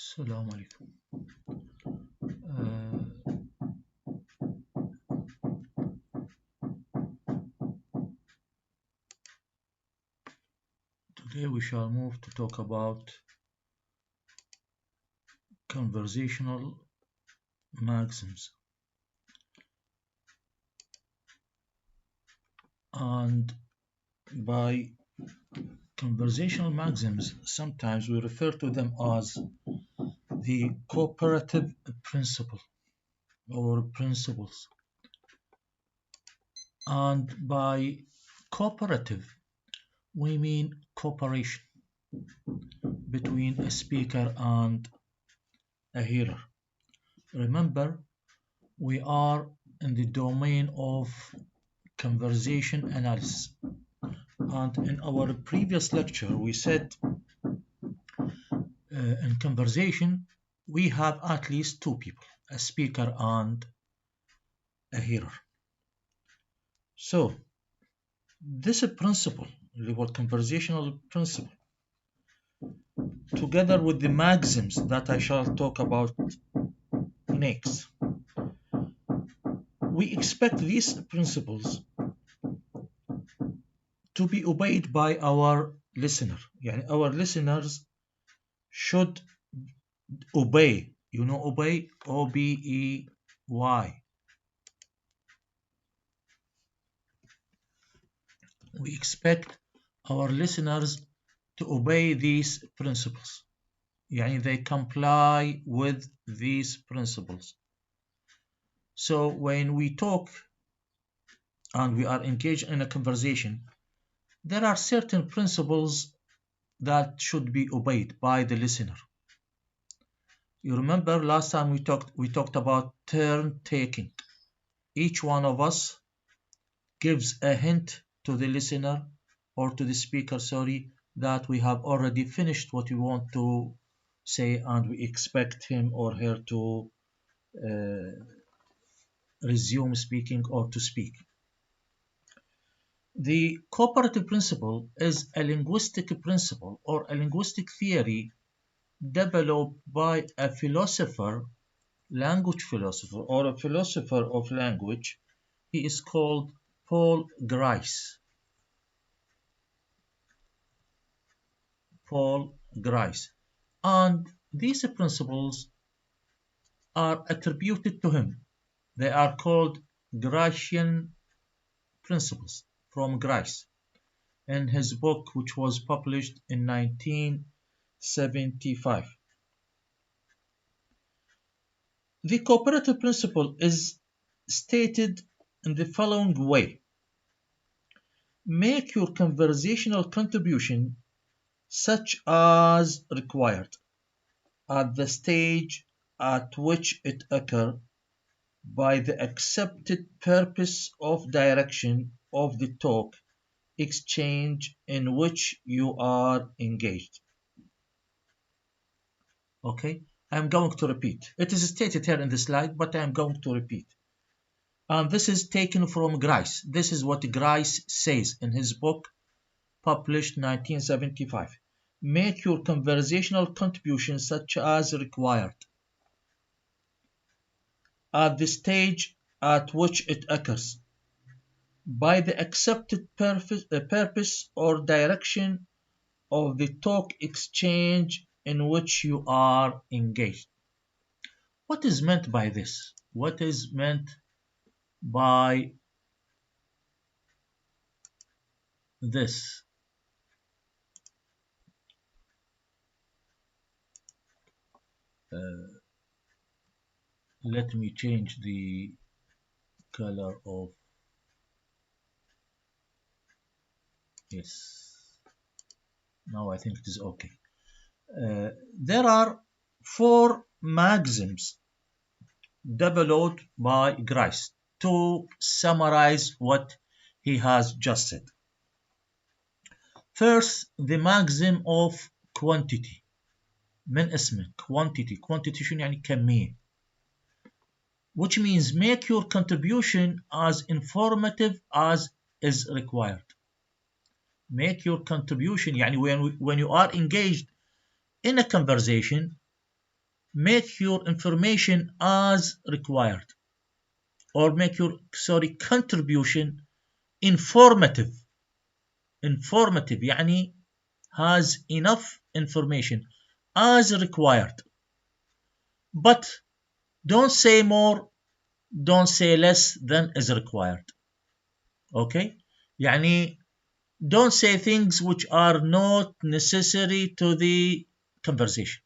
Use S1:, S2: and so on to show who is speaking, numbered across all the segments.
S1: السلام عليكم. Uh, Today we shall move to talk about conversational maxims. And by conversational maxims, sometimes we refer to them as the cooperative principle or principles. And by cooperative, we mean cooperation between a speaker and a hearer. Remember, we are in the domain of conversation analysis. And in our previous lecture, we said in conversation, we have at least two people, a speaker and a hearer. So this principle, the conversational principle, together with the maxims that I shall talk about next, we expect these principles to be obeyed by our listener. يعني our listeners should obey. You know, obey, O-B-E-Y. We expect our listeners to obey these principles. يعني they comply with these principles. So when we talk and we are engaged in a conversation, there are certain principles that should be obeyed by the listener. You remember last time we talked about turn taking. Each one of us gives a hint to the listener or to the speaker, that we have already finished what we want to say and we expect him or her to resume speaking or to speak. The cooperative principle is a linguistic principle or a linguistic theory developed by a philosopher, language philosopher, or a philosopher of language. He is called Paul Grice. And these principles are attributed to him. They are called Grician principles from Grice in his book, which was published in 1975. The cooperative principle is stated in the following way: make your conversational contribution such as required at the stage at which it occurs by the accepted purpose of direction of the talk exchange in which you are engaged. Okay, I'm going to repeat. It is stated here in the slide, but I'm going to repeat. And this is taken from Grice. This is what Grice says in his book, published 1975. Make your conversational contribution such as required at the stage at which it occurs by the accepted purpose or direction of the talk exchange in which you are engaged. What is meant by this? What is meant by this? Let me change the color of, yes, now I think it is okay. There are 4 maxims developed by Grice to summarize what he has just said. First, the maxim of quantity. من اسمه quantity شنو يعني كمية, which means make your contribution as informative as is required. Make your contribution يعني when you are engaged in a conversation, make your information as required, or make your contribution informative. Informative يعني has enough information as required, but don't say more, don't say less than is required. Okay, يعني don't say things which are not necessary to the conversation.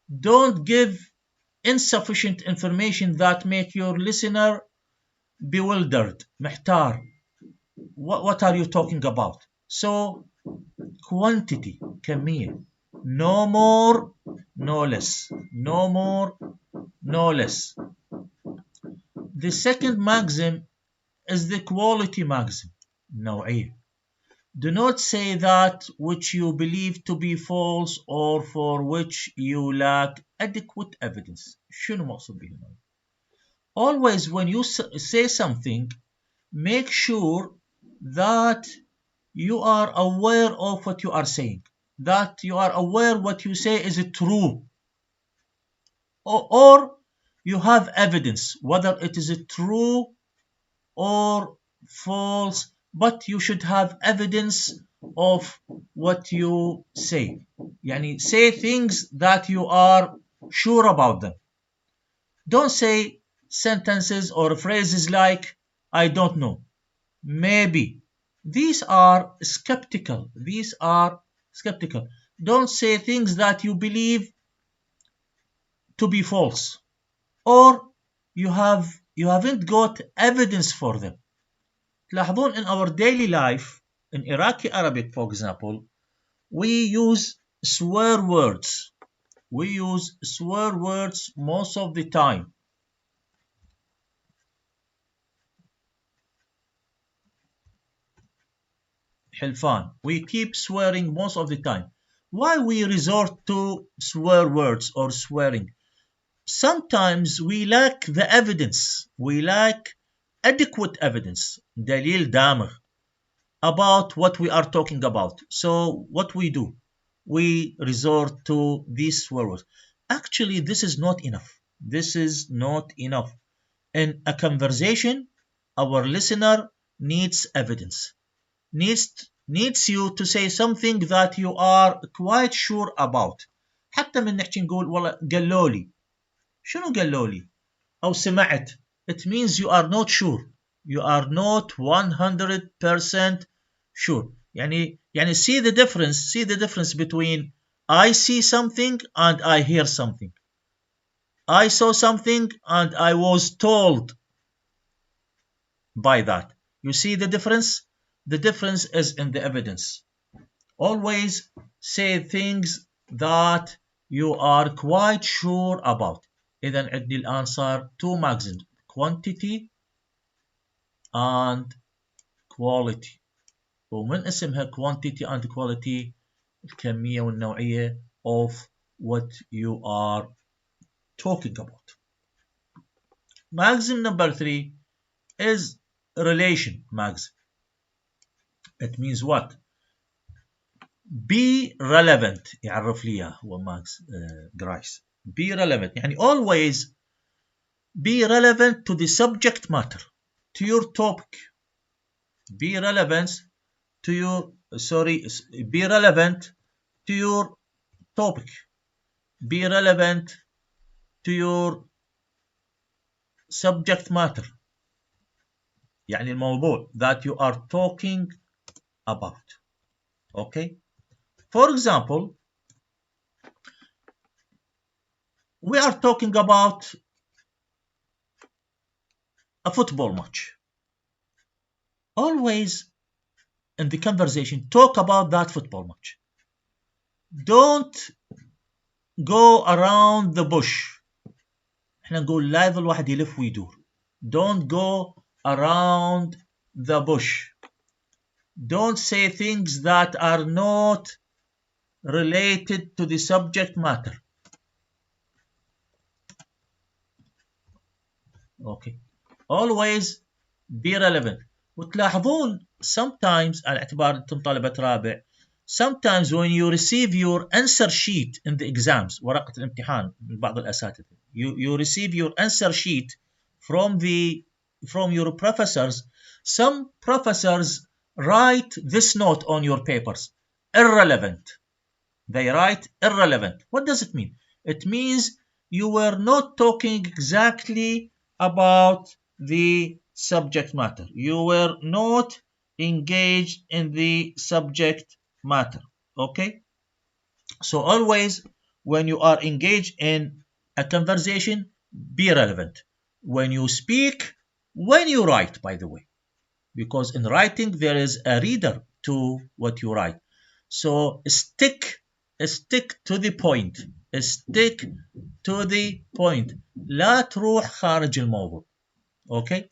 S1: Don't give insufficient information that make your listener bewildered, محتار. What are you talking about? So quantity, كمية. No more, no less. No more, no less. The second maxim is the quality maxim. نوعية. Do not say that which you believe to be false or for which you lack adequate evidence. شنو مقصود به هنا؟ Always when you say something, make sure that you are aware of what you are saying, that you are aware what you say is true, or you have evidence whether it is true or false, but you should have evidence of what you say. يعني say things that you are sure about them. Don't say sentences or phrases like I don't know, maybe. These are skeptical. These are skeptical. Don't say things that you believe to be false, or you haven't got evidence for them. تلاحظون in our daily life in Iraqi Arabic, for example, we use swear words. We use swear words most of the time. حلفان. We keep swearing most of the time. Why we resort to swear words or swearing? Sometimes we lack the evidence. We lack adequate evidence. دليل دامغ about what we are talking about. So what we do, we resort to these words. Actually, this is not enough. This is not enough. In a conversation, our listener needs evidence, needs you to say something that you are quite sure about. حتى من نحكي نقول والله قالوا لي. شنو قالوا لي؟ أو سمعت. It means you are not sure. You are not 100% sure. يعني see the difference between I see something and I hear something. I saw something and I was told by that. You see the difference? The difference is in the evidence. Always say things that you are quite sure about. إذا عندي الأنصار two maxims, quantity and quality. ومن اسمها quantity and quality الكمية والنوعية of what you are talking about. Maxim number 3 is relation maxim. It means what? Be relevant. يعرف لي إياه هو ماكس جرايس. Be relevant يعني always be relevant to the subject matter, to your topic. Be relevant to your be relevant to your topic. Be relevant to your subject matter. يعني الموضوع that you are talking about. Okay? For example, we are talking about a football match. Always in the conversation, talk about that football match. Don't go around the bush. احنا نقول لا يظل واحد يلف ويدور. Don't go around the bush. Don't say things that are not related to the subject matter. Okay. Always be relevant. وتلاحظون sometimes على اعتبار انتم طلبة رابع sometimes when you receive your answer sheet in the exams ورقة الامتحان من بعض الأساتذة you receive your answer sheet from your professors. Some professors write this note on your papers: irrelevant. They write irrelevant. What does it mean? It means you were not talking exactly about the subject matter. You were not engaged in the subject matter. Okay? So always when you are engaged in a conversation, be relevant. When you speak, when you write, by the way, because in writing there is a reader to what you write. So stick to the point. Stick to the point. لا تروح خارج الموضوع. Okay.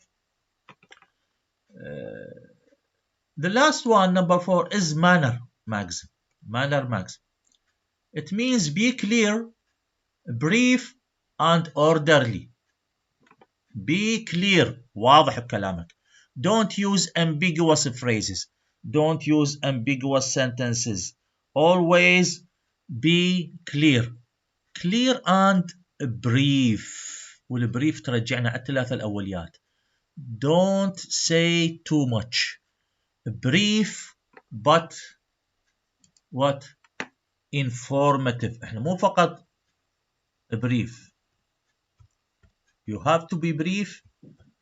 S1: The last one, number 4, is manner maxim. Manner maxim. It means be clear, brief, and orderly. Be clear. واضح بكلامك. Don't use ambiguous phrases. Don't use ambiguous sentences. Always be clear. Clear and brief. والbrief ترجعنا على الثلاثة الأوليات. Don't say too much. Brief but what? Informative. احنا مو فقط brief. You have to be brief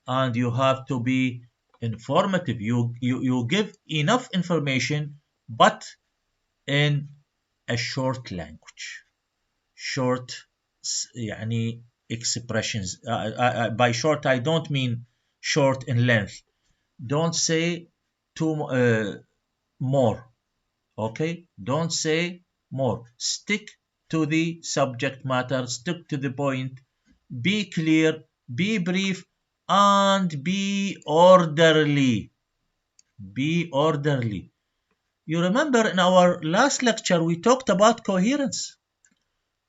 S1: and you have to be informative. You give enough information but in a short language. Short يعني expressions. By short I don't mean short in length. Don't say too more. Okay? Don't say more. Stick to the subject matter. Stick to the point. Be clear. Be brief. And be orderly. Be orderly. You remember in our last lecture we talked about coherence.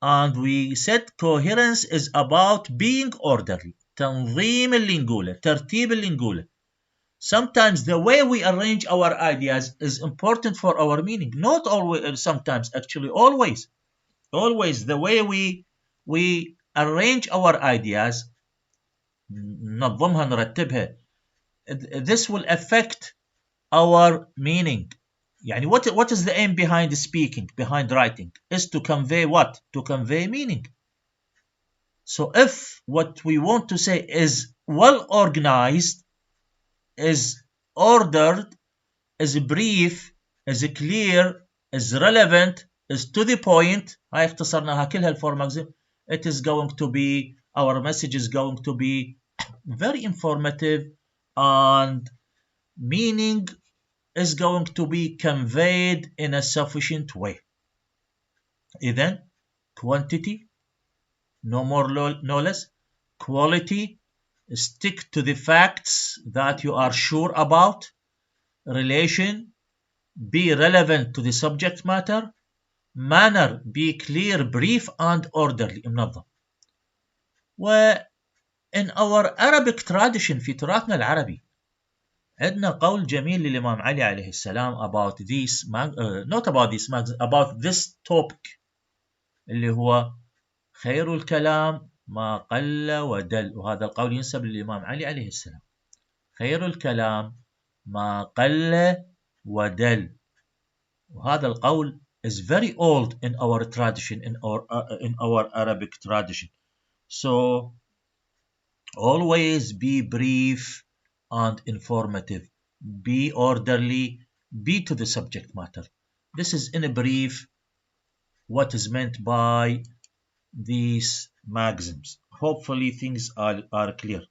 S1: And we said coherence is about being orderly. تنظيم اللينجولة. ترتيب اللينجولة. Sometimes the way we arrange our ideas is important for our meaning. Not always, sometimes, actually, always. Always the way we arrange our ideas, ننظمها نرتبها, this will affect our meaning. يعني what is the aim behind speaking, behind writing? Is to convey what? To convey meaning. So if what we want to say is well organized, is ordered, is brief, is clear, is relevant, is to the point, هاي اختصرناها كلها الفور maxim, it is going to be, our message is going to be very informative and meaning is going to be conveyed in a sufficient way. إذن quantity, no more no less. Quality, stick to the facts that you are sure about. Relation, be relevant to the subject matter. Manner, be clear, brief and orderly. منظم. وإن our Arabic tradition, في تراثنا العربي, عندنا قول جميل للإمام علي عليه السلام about this, not about this, about this topic, اللي هو خير الكلام ما قل ودل. وهذا القول ينسب للإمام علي عليه السلام. خير الكلام ما قل ودل. وهذا القول is very old in our tradition, in our Arabic tradition. So always be brief and informative. Be orderly. Be to the subject matter. This is in a brief what is meant by these maxims. Hopefully things are clear.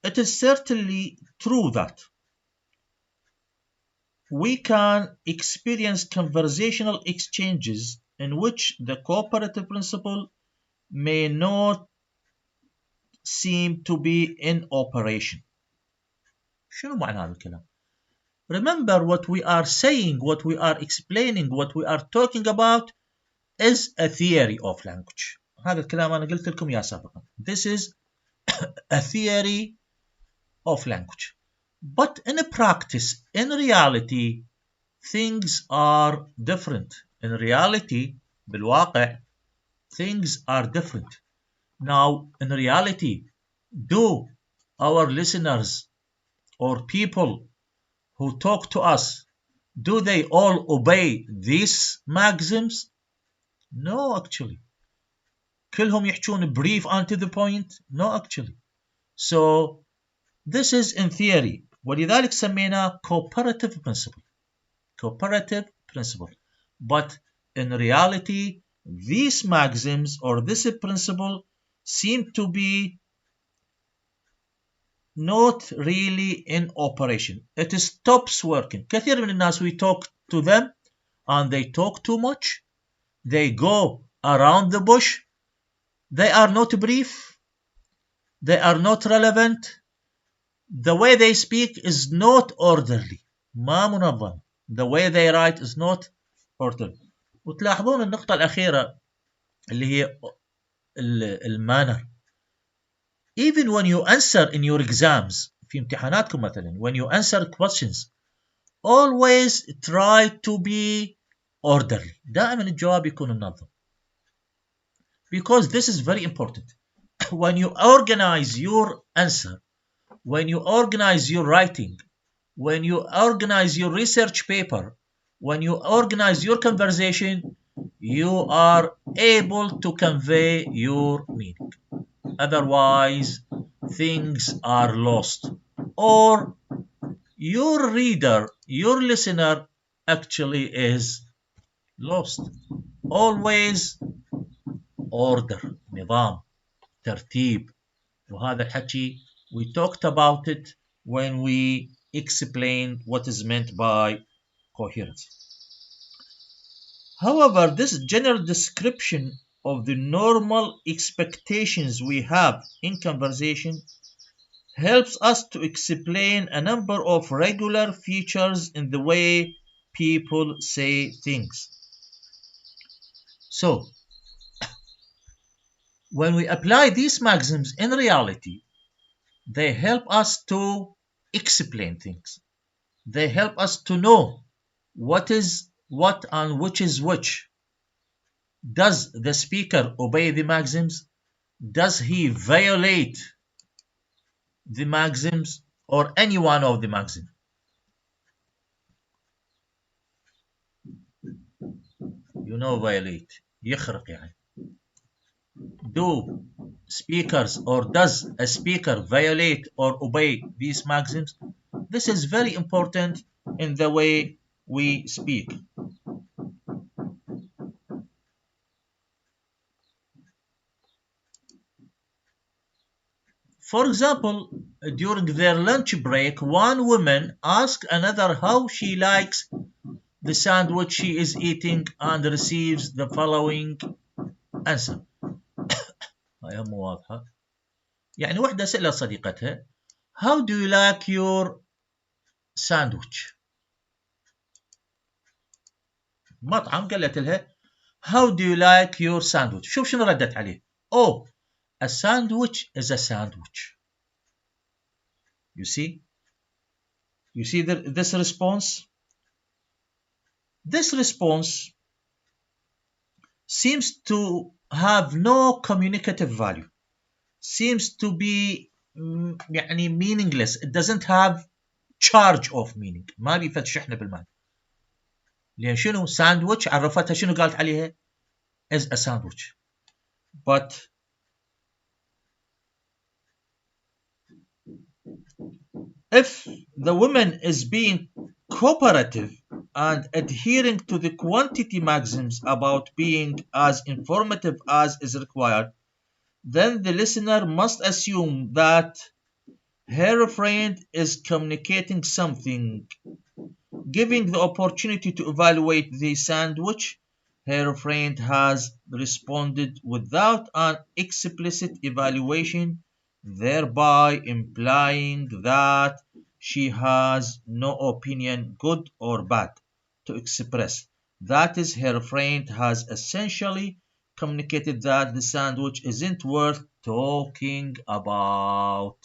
S1: It is certainly true that we can experience conversational exchanges in which the cooperative principle may not seem to be in operation. شنو معنى هذا الكلام؟ Remember what we are saying, what we are explaining, what we are talking about is a theory of language. هذا الكلام أنا قلت لكم يا سابقا. This is a theory of language. But in practice, in reality, things are different. In reality, بالواقع, things are different. Now, in reality, do our listeners or people who talk to us, do they all obey these maxims? No, actually. كلهم يحجون brief and to the point? No, actually. So, this is in theory. ولذلك سميناه cooperative principle. Cooperative principle. But in reality, these maxims or this principle seem to be not really in operation. It stops working. كثير من الناس we talk to them and they talk too much. They go around the bush. They are not brief. They are not relevant. The way they speak is not orderly. ما منظم. The way they write is not orderly. وتلاحظون النقطة الأخيرة اللي هي المانر. Even when you answer in your exams في امتحاناتكم مثلا, when you answer questions, always try to be orderly. دائما الجواب يكون منظم. Because this is very important. When you organize your answer, when you organize your writing, when you organize your research paper, when you organize your conversation, you are able to convey your meaning. Otherwise, things are lost. Or your reader, your listener actually is lost. Always order, نظام, ترتيب. وهذا الحكي we talked about it when we explained what is meant by coherence. However, this general description of the normal expectations we have in conversation helps us to explain a number of regular features in the way people say things. So, when we apply these maxims in reality, they help us to explain things. They help us to know what is what and which is which. Does the speaker obey the maxims? Does he violate the maxims or any one of the maxims? You know, violate. يخرق يعني. Do speakers or does a speaker violate or obey these maxims? This is very important in the way we speak. For example, during their lunch break, one woman asks another how she likes the sandwich she is eating and receives the following answer. هاي هم واضحة. يعني وحدة سألت صديقتها How do you like your sandwich? مطعم قالت لها How do you like your sandwich? شوف شنو ردت عليه. Oh, a sandwich is a sandwich. You see? You see this response? This response seems to have no communicative value, seems to be يعني meaningless. It doesn't have charge of meaning. ما بيفت شحنة بالمعنى. لأن شنو sandwich عرفتها شنو قالت عليها is a sandwich. But if the woman is being cooperative and adhering to the quantity maxims about being as informative as is required, then the listener must assume that her friend is communicating something. Giving the opportunity to evaluate the sandwich, her friend has responded without an explicit evaluation, thereby implying that she has no opinion, good or bad, to express. That is, her friend has essentially communicated that the sandwich isn't worth talking about.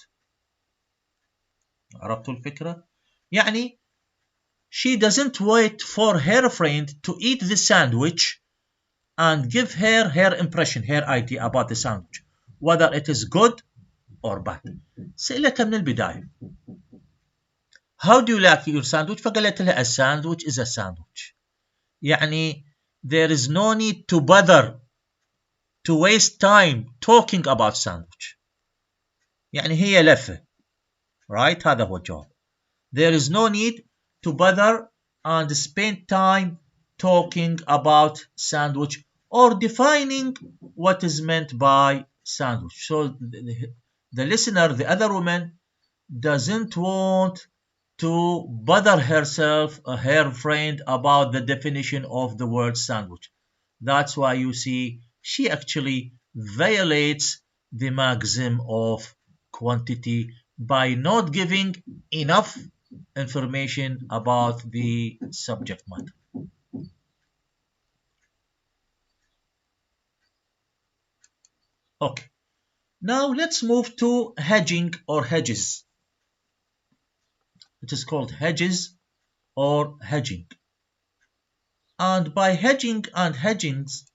S1: عرفتوا الفكرة؟ يعني she doesn't wait for her friend to eat the sandwich and give her impression, her idea about the sandwich, whether it is good or bad. سألتها من البداية how do you like your sandwich؟ فقالت لها a sandwich is a sandwich. يعني there is no need to bother to waste time talking about sandwich. يعني هي لفة. right؟ هذا هو الجواب. There is no need to bother and spend time talking about sandwich or defining what is meant by sandwich. So the listener, the other woman, doesn't want to bother herself or her friend about the definition of the word sandwich. That's why you see she actually violates the maxim of quantity by not giving enough information about the subject matter. Okay, now let's move to hedging or hedges. It is called hedges or hedging. And by hedging and hedgings,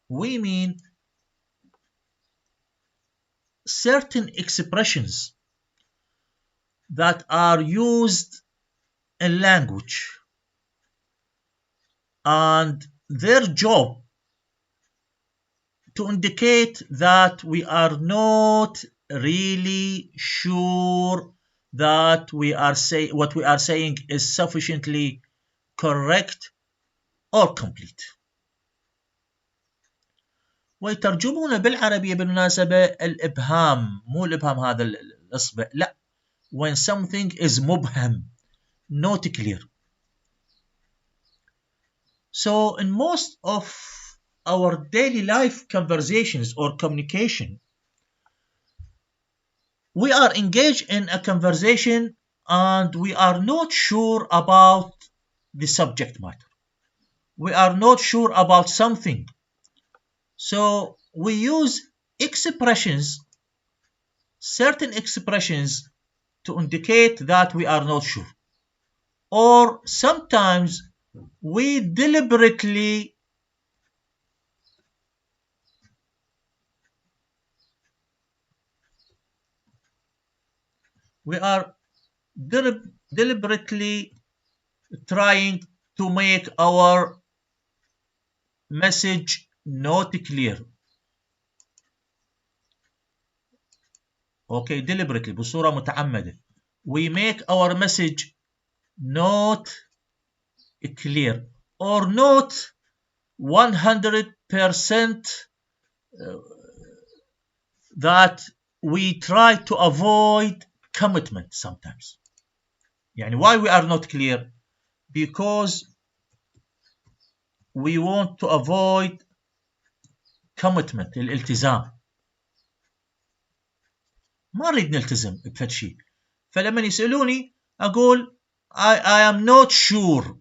S1: we mean certain expressions that are used in language and their job to indicate that we are not really sure that what we are saying is sufficiently correct or complete. ويترجمون بالعربية بالمناسبة الإبهام، مو الإبهام هذا الإصبع، لا، when something is مبهم, not clear. So in most of our daily life conversations or communication, we are engaged in a conversation and we are not sure about the subject matter. We are not sure about something. So we use expressions, certain expressions, to indicate that we are not sure. Or sometimes we deliberately we are deliberately trying to make our message not clear. Okay, deliberately بصورة متعمدة. We make our message not clear or not 100% that we try to avoid commitment sometimes. يعني why we are not clear? Because we want to avoid commitment الالتزام. ما نريد نلتزم بفد شيء. فلما يسألوني أقول I am not sure.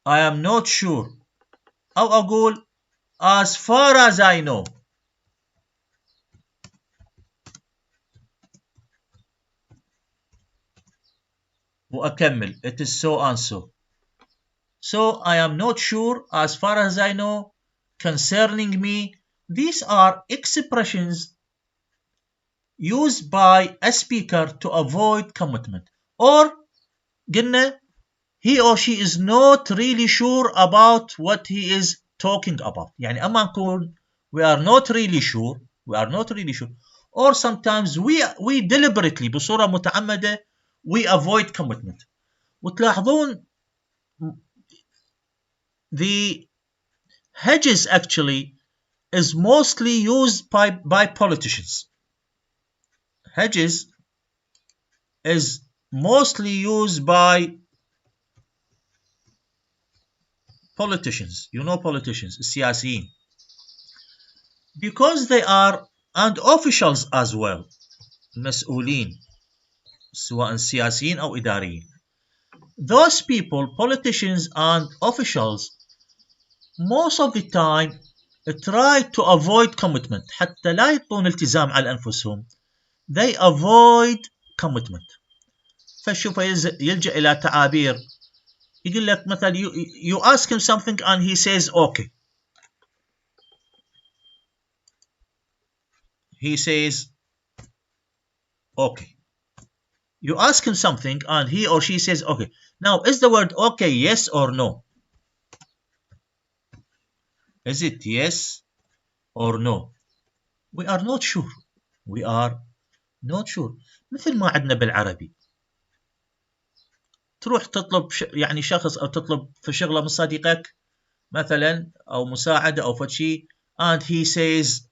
S1: I am not sure. أو أقول as far as I know. وأكمل it is so and so. So I am not sure as far as I know concerning me. These are expressions used by a speaker to avoid commitment. Or قلنا he or she is not really sure about what he is talking about. يعني أما نقول we are not really sure, we are not really sure. Or sometimes we deliberately بصورة متعمدة we avoid commitment. وتلاحظون the hedges actually is mostly used by politicians. Hedges is mostly used by politicians. You know politicians, السياسيين. Because they are and officials as well. مسؤولين سواء سياسيين أو إداريين. Those people, politicians and officials, most of the time try to avoid commitment حتى لا يعطون التزام على أنفسهم. they avoid commitment. فشوف يلجأ إلى تعابير، يقول لك مثلا you ask him something and he says okay. He says okay. You ask him something and he or she says okay. Now, is the word okay yes or no? Is it yes or no? We are not sure. We are not sure. مثل ما عندنا بالعربي تروح تطلب يعني شخص أو تطلب في شغلة من صديقك مثلا أو مساعدة أو فشي and he says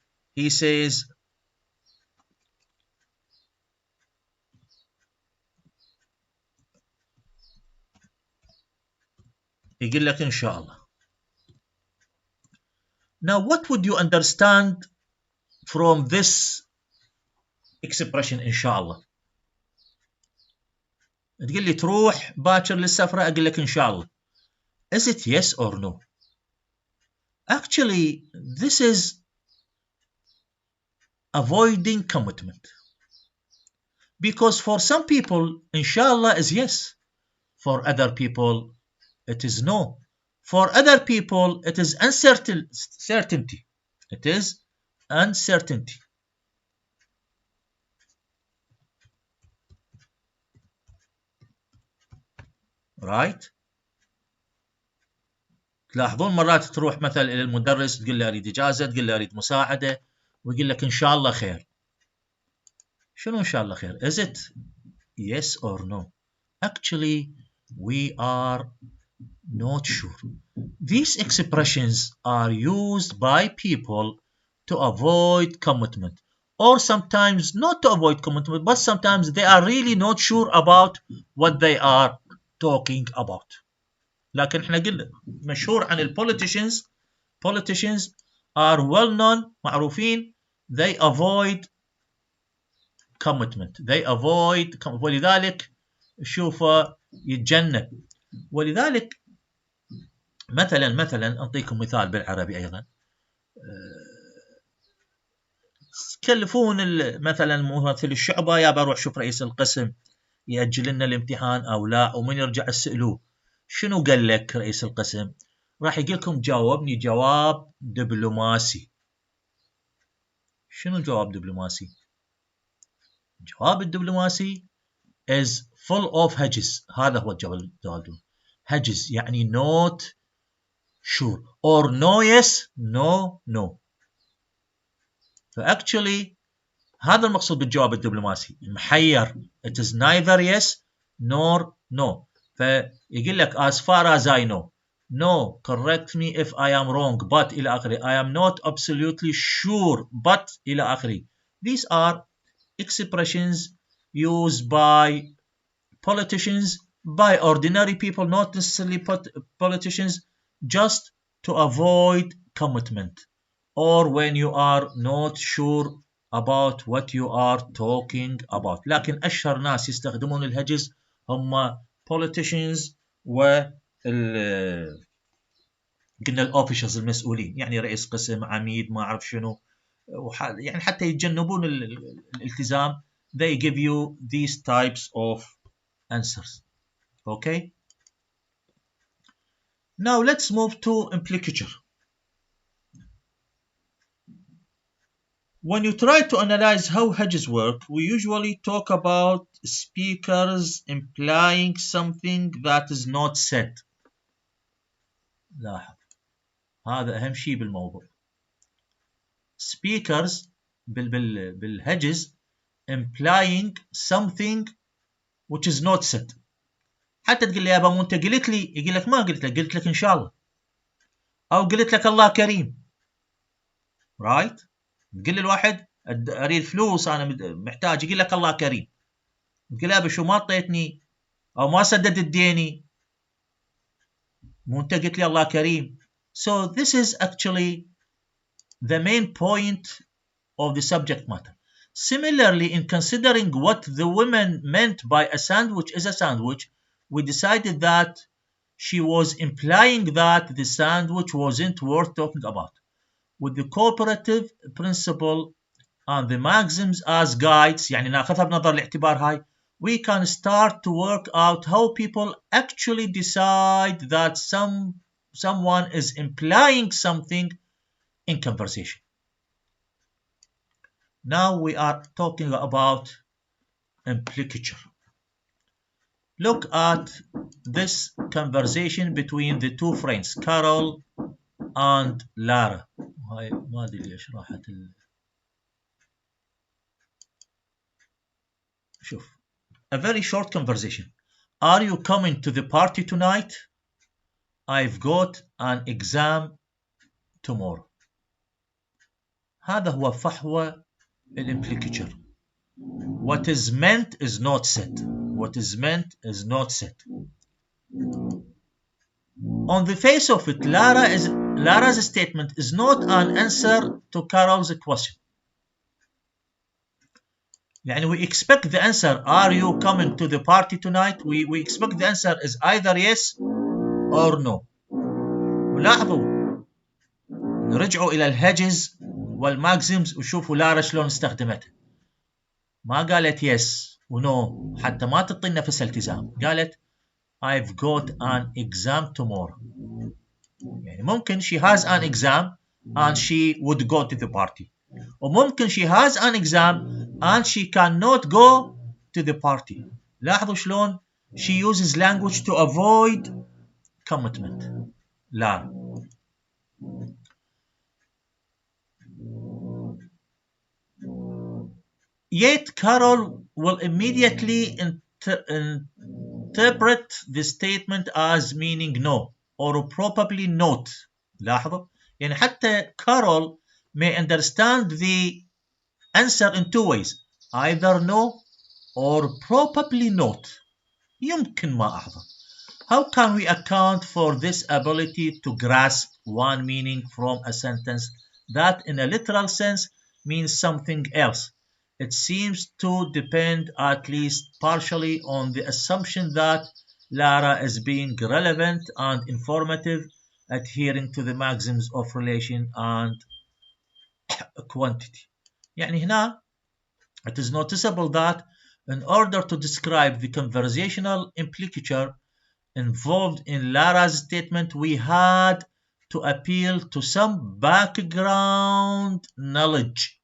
S1: يقول لك إن شاء الله. Now, what would you understand from this expression إن شاء الله؟ تقول لي تروح باكر للسفرة، أقول لك إن شاء الله. Is it yes or no? Actually, this is avoiding commitment. Because for some people, inshallah is yes. For other people, it is no. For other people, it is certainty. It is uncertainty. Right? تلاحظون مرات تروح مثلا إلى المدرس تقول له أريد إجازة، تقول له أريد مساعدة، ويقول لك إن شاء الله خير. شنو إن شاء الله خير؟ Is it yes or no? Actually, we are not sure. These expressions are used by people to avoid commitment, or sometimes not to avoid commitment, but sometimes they are really not sure about what they are talking about. لكن احنا قلنا مشهور عن politicians are well known معروفين they avoid commitment, ولذلك شوفه يتجنب. ولذلك مثلا أعطيكم مثال بالعربي أيضا. تكلفون مثلا ممثل الشعبة يا بروح شوف رئيس القسم يأجل لنا الامتحان أو لا، ومن يرجع تسألوه شنو قال لك رئيس القسم؟ راح يقول لكم جاوبني جواب دبلوماسي. شنو جواب دبلوماسي؟ جواب الدبلوماسي is full of hedges. هذا هو الجواب. hedges يعني not sure or no yes no no. فاكشولي هذا المقصود بالجواب الدبلوماسي، محير. it is neither yes nor no. فيقول لك as far as I know no correct me if I am wrong but إلى آخره I am not absolutely sure but إلى آخره. These are expressions used by politicians, by ordinary people, not necessarily politicians, just to avoid commitment, or when you are not sure about what you are talking about. لكن أشهر ناس يستخدمون الهجز هم politicians قلنا الاوفيشلز المسؤولين، يعني رئيس قسم، عميد، ما اعرف شنو، يعني حتى يتجنبون الالتزام they give you these types of answers. Okay, now let's move to implicature. When you try to analyze how hedges work, we usually talk about speakers implying something that is not said. لاحظ هذا أهم شيء بالموضوع. speakers بالهجز implying something which is not said. حتى تقول لي يا ابا مو انت قلت لي، يقول لك ما قلت لك، قلت لك ان شاء الله، او قلت لك الله كريم. رايت؟ تقول لي الواحد اريد فلوس انا محتاج، يقول لك الله كريم. تقول يا ابا شو ما اعطيتني او ما سددت ديني، مو انت قلت لي الله كريم. So this is actually the main point of the subject matter. Similarly, in considering what the woman meant by a sandwich is a sandwich, we decided that she was implying that the sandwich wasn't worth talking about. With the cooperative principle and the maxims as guides يعني ناخذها بنظر الاعتبار هاي, we can start to work out how people actually decide that someone is implying something in conversation. Now we are talking about implicature. Look at this conversation between the two friends, Carol and Lara. هاي ما ادري ليش راحت شوف. A very short conversation. Are you coming to the party tonight? I've got an exam tomorrow. هذا هو فحوى الامبليكيتشر. What is meant is not said. What is meant is not said. On the face of it, Lara's statement is not an answer to Carol's question. يعني we expect the answer, are you coming to the party tonight? We expect the answer is either yes or no. ولاحظوا رجعوا إلى الهجز والماكسيمز وشوفوا لارا شلون استخدمتها. ما قالت yes ونو حتى ما تعطي نفس التزام. قالت I've got an exam tomorrow. يعني ممكن she has an exam and she would go to the party. وممكن she has an exam and she cannot go to the party. لاحظوا شلون she uses language to avoid commitment. لا. Yet Carol will immediately interpret the statement as meaning no or probably not. لاحظوا يعني حتى Carol may understand the answer in two ways, either no or probably not. يمكن ما أحضر. How can we account for this ability to grasp one meaning from a sentence that in a literal sense means something else? It seems to depend at least partially on the assumption that Lara is being relevant and informative, adhering to the maxims of relation and quantity. يعني هنا it is noticeable that in order to describe the conversational implicature involved in Lara's statement, we had to appeal to some background knowledge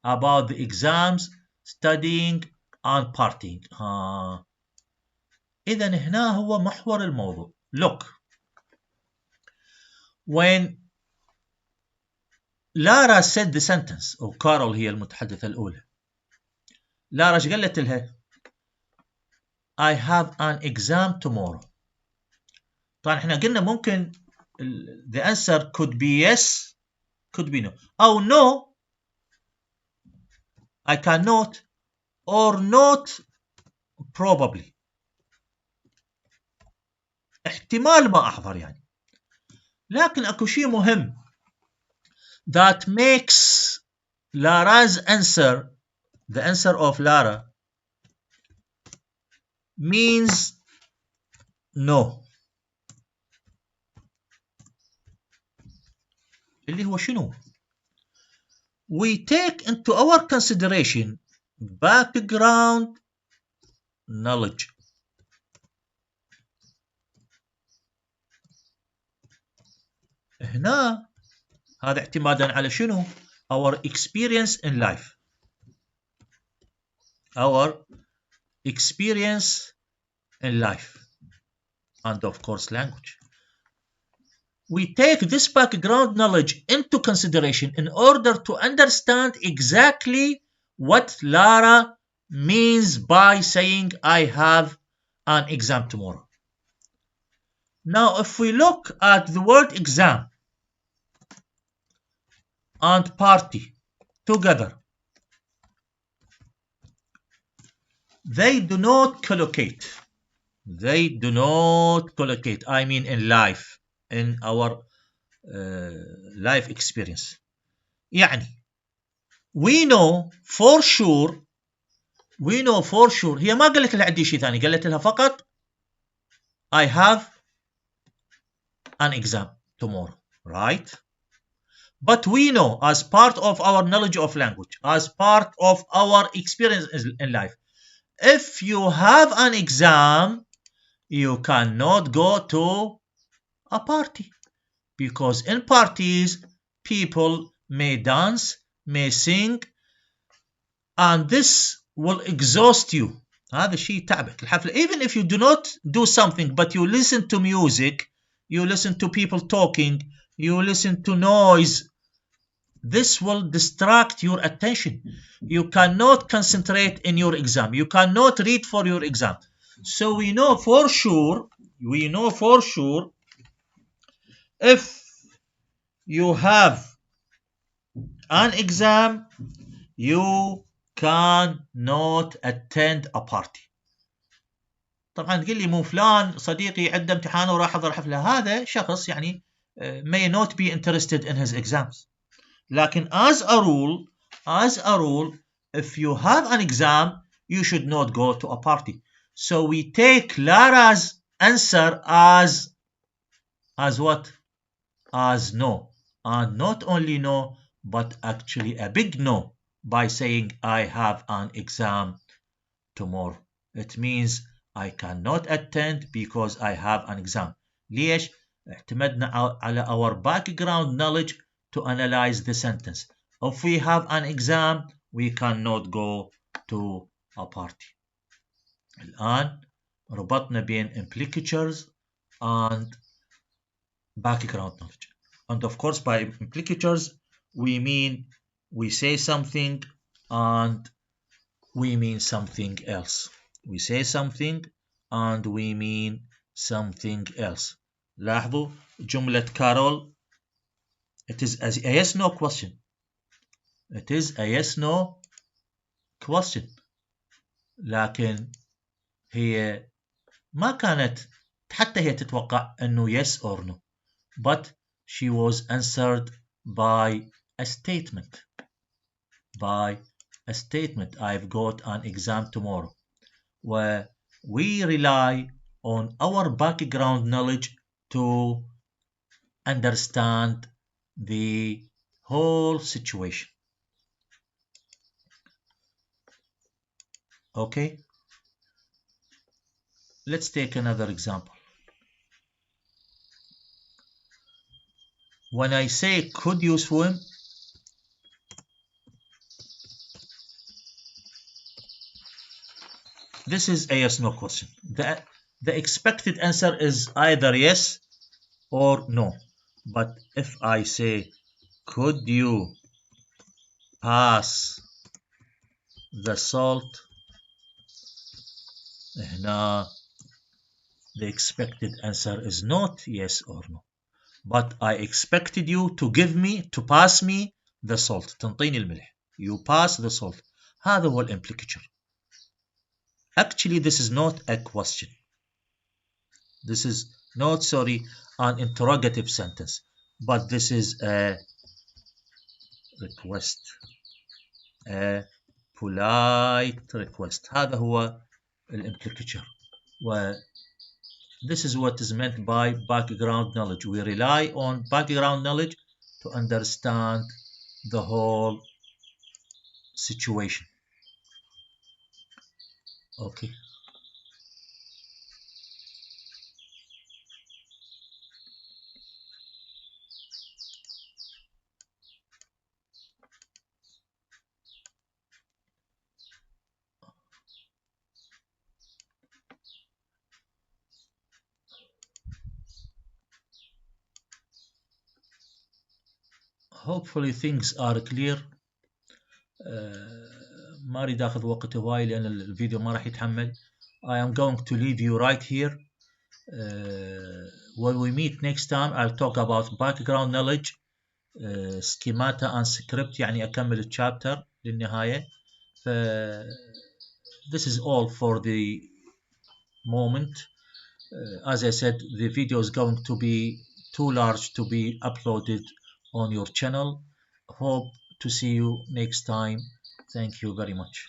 S1: about the exams, studying, and partying. إذن هنا هو محور الموضوع. Look, when Lara said the sentence, أو كارول هي المتحدثة الأولى, لارا ايش قالت لها؟ I have an exam tomorrow. طبعا احنا قلنا ممكن the answer could be yes, could be no. أو no, I cannot, or not probably. احتمال ما أحضر يعني. لكن أكو شيء مهم that makes Lara's answer, the answer of Lara, means no. اللي هو شنو؟ We take into our consideration background knowledge. هنا هذا اعتمادا على شنو؟ our experience in life. Our experience in life. And of course language. We take this background knowledge into consideration in order to understand exactly what Lara means by saying I have an exam tomorrow. Now if we look at the word exam and party together, they do not collocate. They do not collocate. I mean in life, in our life experience. يعني we know for sure هي ما قالت لها عندي شيء ثاني، قالت لها فقط I have an exam tomorrow, right? But we know, as part of our knowledge of language, as part of our experience in life, if you have an exam, you cannot go to a party, because in parties people may dance, may sing, and this will exhaust you. هذا شيء تعبك الحفلة. Even if you do not do something but you listen to music, you listen to people talking, you listen to noise, this will distract your attention. You cannot concentrate in your exam, you cannot read for your exam. So we know for sure, if you have an exam, you cannot attend a party. طبعا تقول لي مو فلان صديقي عنده امتحان وراح حضر حفله، هذا شخص يعني may not be interested in his exams. لكن as a rule, if you have an exam, you should not go to a party. So we take Lara's answer as what? As no. And not only no, but actually a big no, by saying I have an exam tomorrow. It means I cannot attend because I have an exam. ليش؟ اعتمدنا على our background knowledge to analyze the sentence. If we have an exam, we cannot go to a party. الآن ربطنا بين implicatures and background knowledge. And of course, by implicatures, we mean we say something and we mean something else. We say something and we mean something else. لاحظوا جملة كارول, it is a yes no question. It is a yes no question. لكن هي ما كانت حتى هي تتوقع انه yes or no, but she was answered by a statement. By a statement. I've got an exam tomorrow. Where we rely on our background knowledge to understand the whole situation. Okay, let's take another example. When I say could you swim, this is a yes no question. The expected answer is either yes or no. But if I say could you pass the salt, هنا the expected answer is not yes or no, but I expected you to pass me the salt. تنطيني الملح. You pass the salt. هذا هو الامplicature. Actually, this is not a question. This is not, an interrogative sentence, but this is a request. A polite request. هذا هو الامplicature. This is what is meant by background knowledge. We rely on background knowledge to understand the whole situation. Okay. Hopefully things are clear. ما اريد اخذ وقت هواي لان الفيديو ما راح يتحمل. I am going to leave you right here. When we meet next time, I'll talk about background knowledge, schemata and script, يعني اكمل الشابتر للنهاية. This is all for the moment. As I said, the video is going to be too large to be uploaded on your channel. Hope to see you next time. Thank you very much.